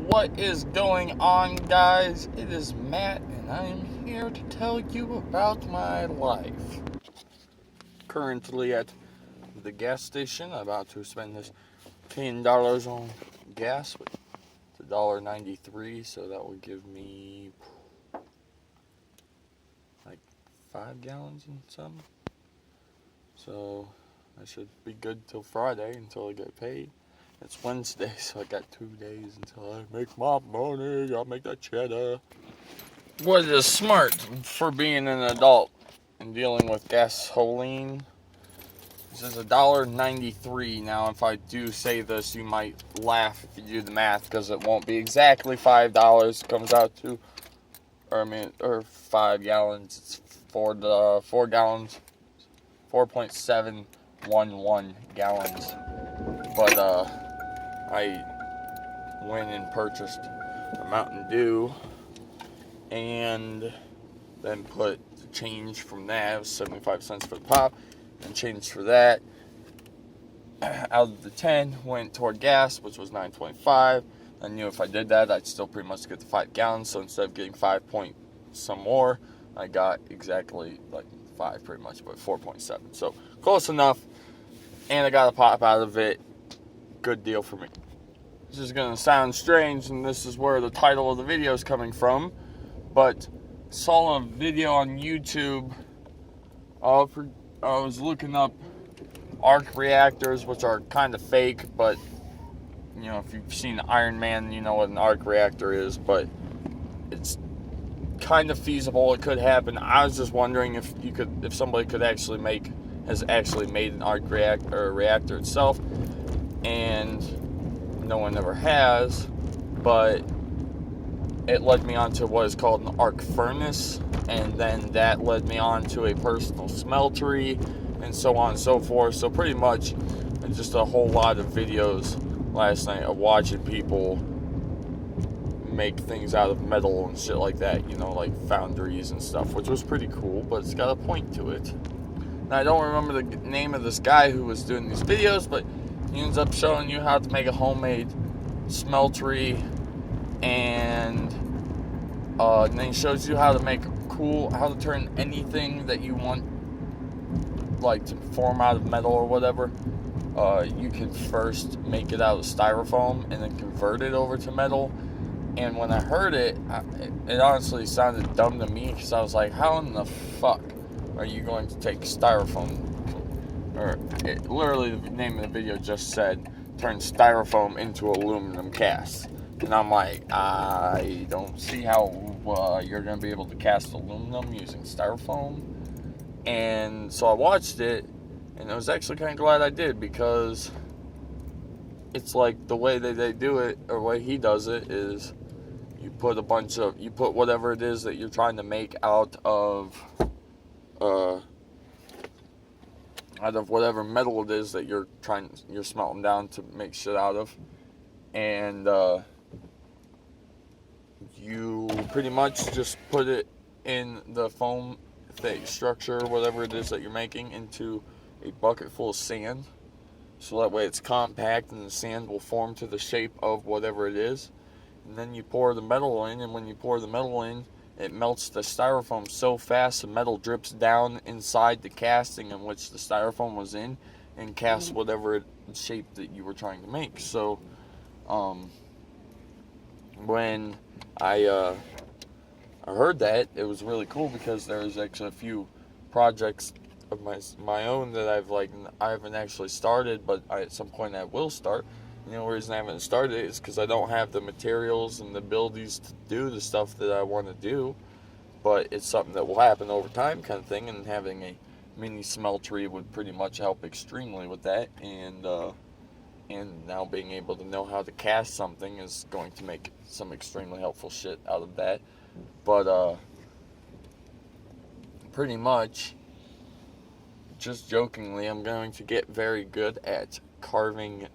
What is going on, guys? It is Matt, and I am here to tell you about my life. Currently at the gas station, about to spend this $10 on gas. It's $1.93, so that would give me like 5 gallons and something. So I should be good till Friday until I get paid. It's Wednesday, so I got 2 days until I make my money. I'll make that cheddar. What is smart for being an adult and dealing with gasoline? This is $1.93. Now, if I do say this, you might laugh if you do the math, because it won't be exactly $5. It comes out to, or 5 gallons. It's 4 gallons, 4.711 gallons. But I went and purchased a Mountain Dew and then put the change from that. It was 75 cents for the pop, and change for that out of the 10 went toward gas, which was $9.25. I knew if I did that, I'd still pretty much get the 5 gallons. So instead of getting 5 point some more, I got exactly like 5 pretty much, but 4.7. So close enough, and I got a pop out of it. Good deal for me. This is going to sound strange, and this is where the title of the video is coming from, but saw a video on YouTube. I was looking up arc reactors, which are kind of fake, but you know, if you've seen Iron Man, you know what an arc reactor is, but it's kind of feasible. It could happen. I was just wondering if somebody has actually made an arc reactor itself, and no one ever has. But it led me on to what is called an arc furnace, and then that led me on to a personal smeltery, and so on and so forth. So pretty much just a whole lot of videos last night of watching people make things out of metal and shit like that, you know, like foundries and stuff, which was pretty cool, but it's got a point to it. Now, I don't remember the name of this guy who was doing these videos, but he ends up showing you how to make a homemade smeltery, and then he shows you how to turn anything that you want, like, to form out of metal or whatever. You can first make it out of styrofoam and then convert it over to metal. And when I heard it, it honestly sounded dumb to me, because I was like, how in the fuck are you going to take styrofoam, literally the name of the video just said, turn styrofoam into aluminum cast. And I'm like, I don't see how you're going to be able to cast aluminum using styrofoam. And so I watched it, and I was actually kind of glad I did, because it's like the way that they do it, or the way he does it, is you put whatever it is that you're trying to make out of whatever metal it is that you're smelting down to make shit out of, and you pretty much just put it in the foam structure, whatever it is that you're making, into a bucket full of sand, so that way it's compact and the sand will form to the shape of whatever it is. And then you pour the metal in, and when you pour the metal in, it melts the styrofoam so fast the metal drips down inside the casting in which the styrofoam was in, and casts whatever shape that you were trying to make. So when I heard that, it was really cool, because there's actually a few projects of my own that I haven't actually started, but at some point I will start. The only reason I haven't started is because I don't have the materials and the abilities to do the stuff that I want to do, but it's something that will happen over time, kind of thing, and having a mini smeltery would pretty much help extremely with that, and now being able to know how to cast something is going to make some extremely helpful shit out of that. But pretty much, just jokingly, I'm going to get very good at carving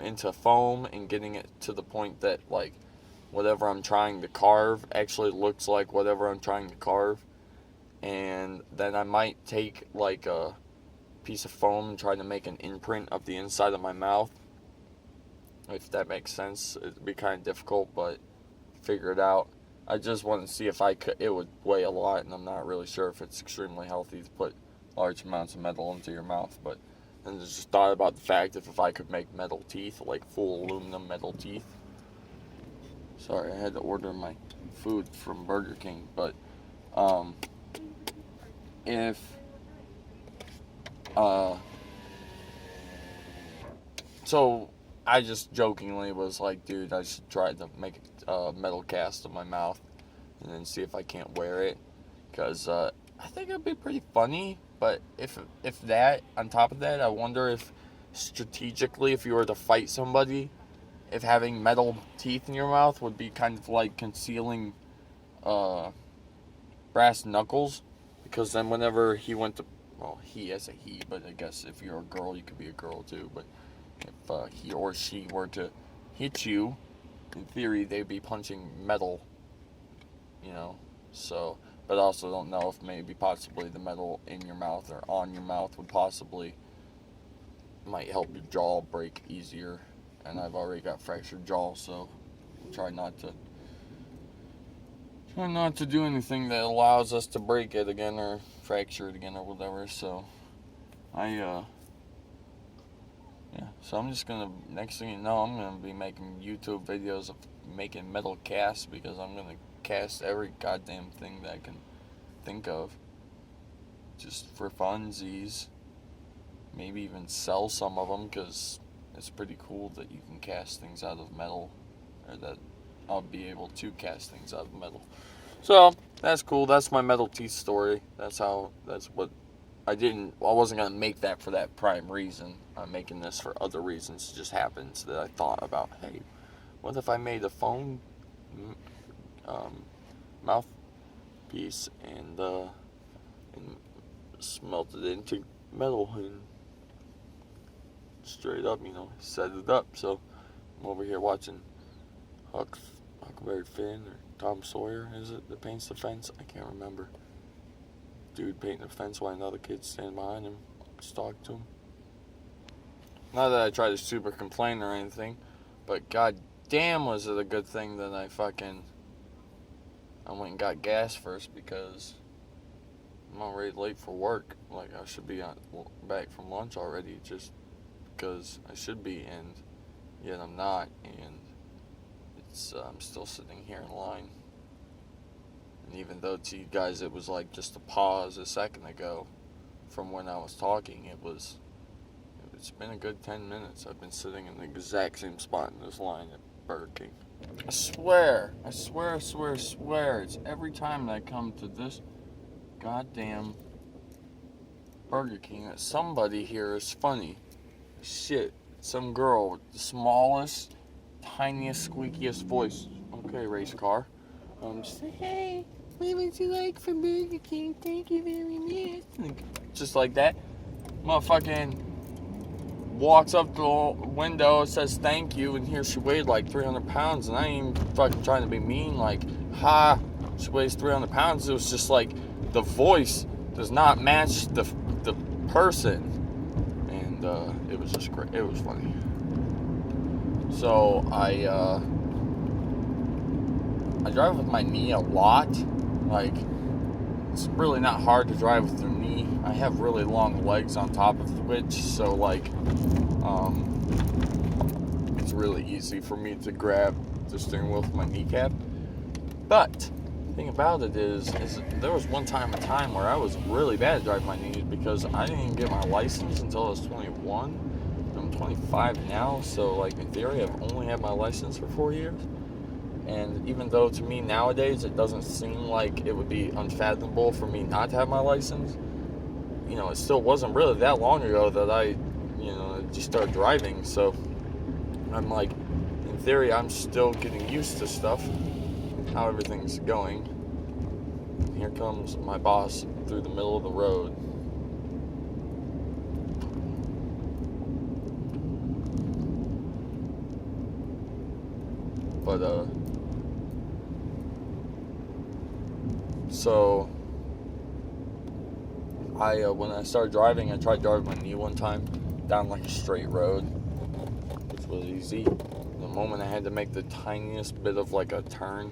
into foam and getting it to the point that, like, whatever I'm trying to carve actually looks like whatever I'm trying to carve. And then I might take, like, a piece of foam and try to make an imprint of the inside of my mouth, if that makes sense. It'd be kind of difficult, but figure it out. I just want to see if I could. It would weigh a lot, and I'm not really sure if it's extremely healthy to put large amounts of metal into your mouth. But then just thought about the fact if I could make metal teeth, like full aluminum metal teeth. Sorry, I had to order my food from Burger King, but if so I just jokingly was like, dude, I should try to make a metal cast of my mouth and then see if I can't wear it, because I think it'd be pretty funny. But if that, on top of that, I wonder if strategically, if you were to fight somebody, if having metal teeth in your mouth would be kind of like concealing brass knuckles, because then whenever he went to, well, he as a he, but I guess if you're a girl, you could be a girl too, but if he or she were to hit you, in theory, they'd be punching metal, so, but I also don't know if maybe possibly the metal in your mouth or on your mouth would possibly, might help your jaw break easier, and I've already got fractured jaw, so try not to do anything that allows us to break it again or fracture it again or whatever. So so I'm just gonna, next thing you know, I'm gonna be making YouTube videos of making metal casts, because I'm gonna cast every goddamn thing that I can think of, just for funsies. Maybe even sell some of them, because it's pretty cool that you can cast things out of metal, or that I'll be able to cast things out of metal. So that's cool. That's my metal teeth story. That's what I wasn't gonna make that for that prime reason. I'm making this for other reasons. It just happens that I thought about, hey, what if I made a phone mouthpiece and smelted it into metal and straight up, set it up. So I'm over here watching Huckleberry Finn or Tom Sawyer, is it, that paints the fence? I can't remember. Dude painting the fence while another kid standing behind him, talking to him. Not that I try to super complain or anything, but god damn was it a good thing that I went and got gas first, because I'm already late for work. Like, I should be back from lunch already, just because I should be, and yet I'm not, and I'm still sitting here in line. And even though to you guys it was like just a pause a second ago from when I was talking, it's been a good 10 minutes. I've been sitting in the exact same spot in this line at Burger King. I swear, it's every time that I come to this goddamn Burger King that somebody here is funny. Shit, some girl with the smallest, tiniest, squeakiest voice. Okay, race car. Say, hey, what would you like from Burger King? Thank you very much. Just like that. Motherfucking walks up to the window, says thank you, and here she weighed like 300 pounds, and I ain't even fucking trying to be mean, like, she weighs 300 pounds. It was just like, the voice does not match the person, and it was just great. It was funny. So I drive with my knee a lot. Like, it's really not hard to drive with your knee. I have really long legs on top of which, so like, it's really easy for me to grab the steering wheel with my kneecap. But the thing about it is there was one time where I was really bad at driving my knees, because I didn't even get my license until I was 21. I'm 25 now, so like in theory I've only had my license for 4 years. And even though to me nowadays it doesn't seem like it would be unfathomable for me not to have my license, it still wasn't really that long ago that I just started driving. So I'm like, in theory, I'm still getting used to stuff, how everything's going. And here comes my boss through the middle of the road. But so when I started driving, I tried driving my knee one time down like a straight road, which was easy. moment I had to make the tiniest bit of like a turn,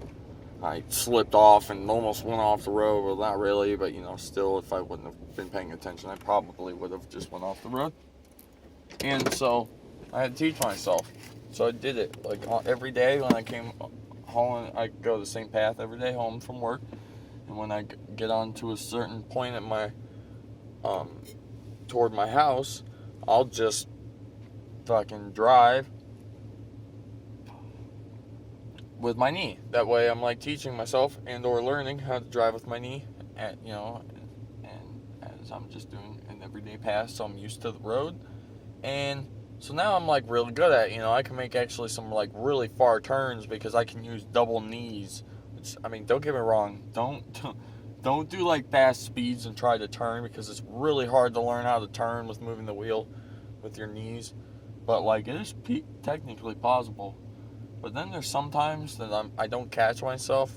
I slipped off and almost went off the road. Well, not really, but you know, still, if I wouldn't have been paying attention, I probably would have just went off the road. And so I had to teach myself. So I did it like every day when I came home. I go the same path every day home from work, and when I get on to a certain point at my toward my house, I'll just fucking drive with my knee. That way I'm like teaching myself and or learning how to drive with my knee at, you know, and as I'm just doing an everyday pass, so I'm used to the road. And so now I'm like really good at it. You know, I can make actually some like really far turns because I can use double knees. Which, I mean, don't get me wrong, don't do like fast speeds and try to turn, because it's really hard to learn how to turn with moving the wheel with your knees. But like, it is technically possible. But then there's sometimes that I don't catch myself,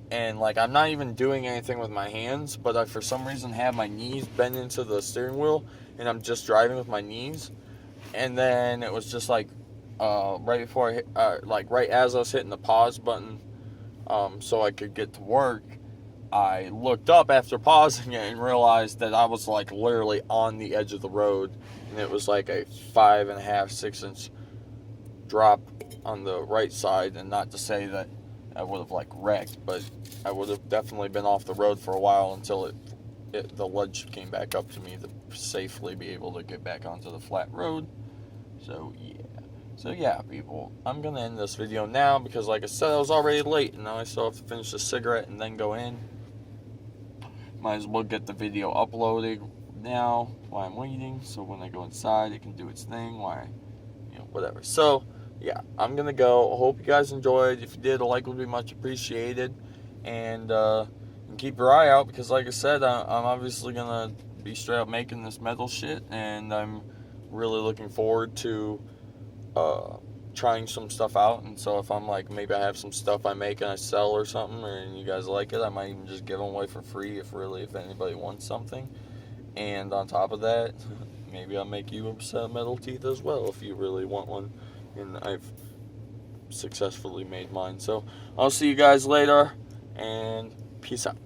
and like I'm not even doing anything with my hands, but I for some reason have my knees bent into the steering wheel, and I'm just driving with my knees. And then it was just like right before I hit, like right as I was hitting the pause button, so I could get to work, I looked up after pausing it and realized that I was like literally on the edge of the road, and it was like a 5.5, 6 inch drop on the right side. And not to say that I would have like wrecked, but I would have definitely been off the road for a while until the ledge came back up to me to safely be able to get back onto the flat road. So yeah, people, I'm gonna end this video now because like I said, I was already late and now I still have to finish the cigarette and then go in. Might as well get the video uploaded now while I'm waiting, so when I go inside it can do its thing, whatever. So yeah, I'm gonna go. I hope you guys enjoyed. If you did, a like would be much appreciated. And keep your eye out, because like I said, I'm obviously gonna be straight up making this metal shit, and I'm really looking forward to trying some stuff out. And so if I'm like, maybe I have some stuff I make and I sell or something, and you guys like it, I might even just give them away for free if anybody wants something. And on top of that, maybe I'll make you a set of metal teeth as well if you really want one. And I've successfully made mine. So I'll see you guys later, and peace out.